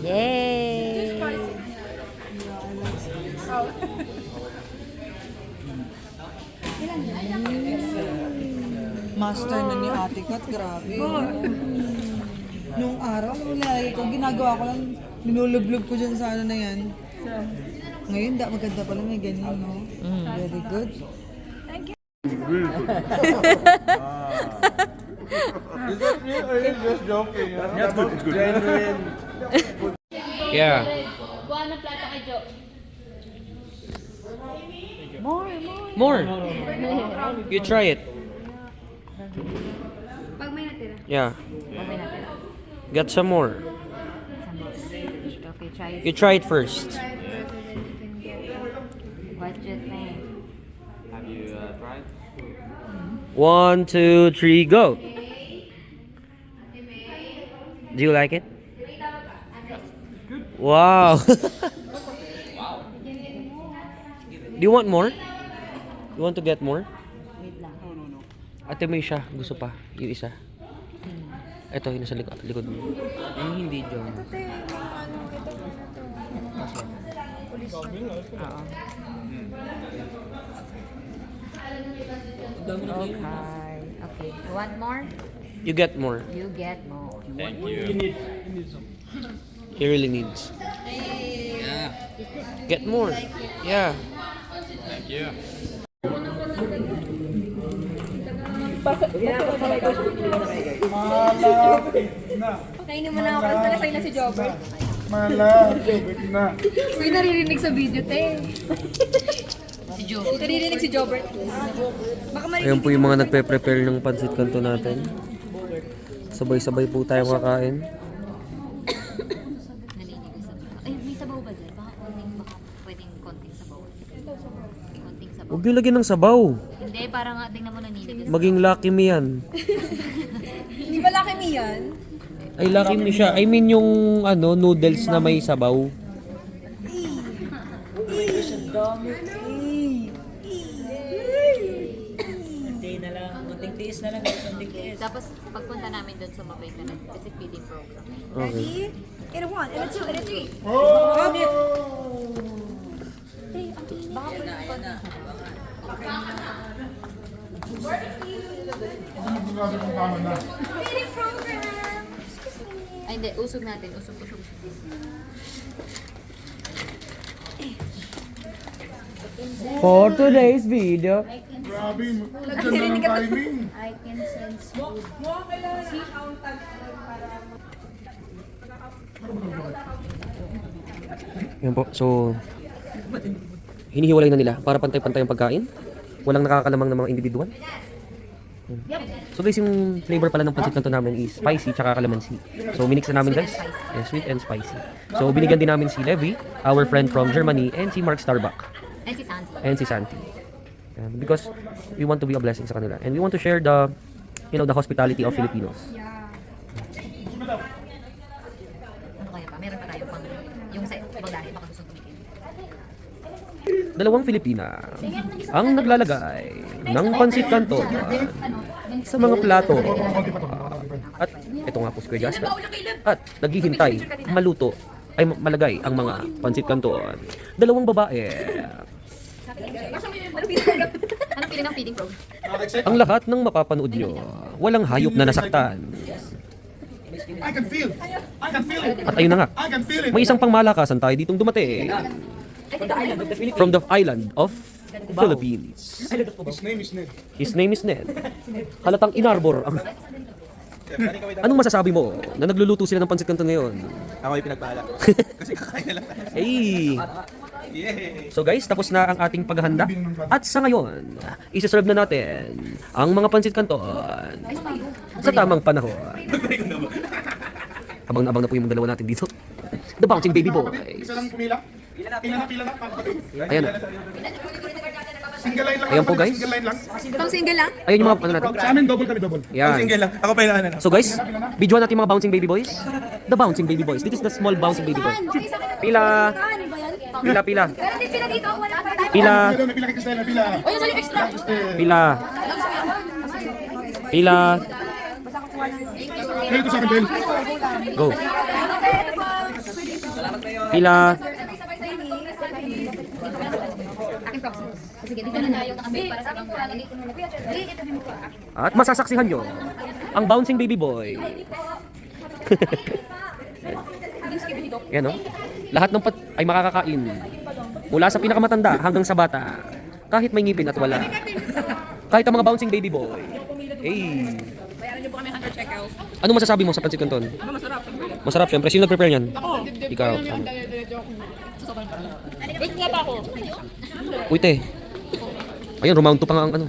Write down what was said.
Yay! Master na ni Ate Kat, grabe. Nung araw, nilagay ko, ginagawa ko lang, nilulublog ko dyan sa ano na yan. Ngayon, maganda pala may ganyan, no? Very good. Is that real or are you just joking? Yeah, it's good. It's good. Genuine. Yeah. Kuha ng plata kay Jo. More. You try it. Pag may natira. Yeah. Pag may natira. Get some more. Okay, try it. You try it first. What do you think? Have you tried? 1, 2, 3, go. Do you like it? Wow. Do you want more? You want to get more? Wait lang. Ate may siya. Gusto pa. Yung isa. Ito, yung nasa likod mo. Hindi, John. Oo. Okay. You want more? You get more. You get more. He really needs. Yeah. Get more. Yeah. Thank you. Kainin mo na ako kasi pala sa'yo na si Jobert. Malapit na. Uy, naririnig sa video, te. Si Jobert. Naririnig si Jobert. Baka marinig. Ayan po yung mga nagpe-prepare ng pansit kanto natin. Sabay-sabay po tayo kakain. Naliligas ako. Ay, may sabaw ba dyan? Baka pwedeng konting sabaw. Konting sabaw. Huwag yung lagyan ng sabaw. Hindi, parang tingnan mo naniligas. Maging Lucky Me yan. Hindi ba laki mi yan? Ay, Lucky Me siya. I mean yung noodles na may sabaw. Tapos, pagpunta namin doon sa Mabay na kasi feeding program. Okay. In a 1, in a 2, in a 3. Baka pwedeng konting sabaw. Feeding program! Ay, hindi. Usog natin. Usog. For today's video. Grabe, ganda ng timing. I can sense food. Yan po. So, hinihiwalay na nila para pantay-pantay ang pagkain. Walang nakakalamang ng mga individual. So guys, yung flavor pala ng pancit kanto namin is spicy tsaka calamansi. So minix na namin guys. Yeah, sweet and spicy. So binigyan din namin si Levi, our friend from Germany, and si Mark Starbuck, And si Sansi. and si Santi. Because we want to be a blessing sa kanila. And we want to share the hospitality of Filipinos. Ano kaya pa? Meron pa tayo pang yung sa ibang dahil baka gusto tumikin. Dalawang Filipina ang naglalagay ng pancit kanto sa mga plato. At ito nga po si Kuya Jasper. At naghihintay maluto ay malagay ang mga pancit kanto. Dalawang babae. Anong feeling ng feeding program? Ang lahat ng mapapanood nyo, walang hayop na nasaktan. I can feel it. At ayun na nga, I can feel it. may isang pangmalakasan tayo ditong dumating. From the island of Philippines. His name is Ned. His name is Ned. Halatang inarbor ang... Anong masasabi mo na nagluluto sila ng pancit kanto ngayon? Ako yung pinagpala. Kasi kakain na lang. Hey! Yay! So guys, tapos na ang ating paghahanda. At sa ngayon, isa-serve na natin ang mga pancit kanto sa tamang panahon. Habang naabang na po yung dalawa natin dito. The Bouncing Baby Boys. Isa lang pumila. Pila na. Ayan na. Single line lang. Ayan po, guys. Single line lang. Pang single lang? Ayun yung mga ano natin. Sa amin, double kami, double. Ang Yan. single lang. Ako pa yung ano. So guys, videoan natin yung mga Bouncing Baby Boys. The Bouncing Baby Boys. This is the small Bouncing Baby Boys. Pila. Ano ba yan? Pila, pila. Pero di pila dito, wala pa tayo. Pila. May pila kay Christina, pila. O yung saling extra. Pila. Pila. Kayo ito sa akin, Bel. Go. Pila. Sige, dito na tayo nakasave para sa ibang lalagay ko na lang. At masasaksihan nyo ang bouncing baby boy. Yan o. Lahat ng ay makakakain. Mula sa pinakamatanda hanggang sa bata. Kahit may ngipin at wala. Kahit ang mga bouncing baby boy. Hey. Ano masasabi mo sa pancit canton? Masarap syempre. Sino nag-prepare niyan? Ikaw. Uy te. Ayun, round 2 pa nga ang ano.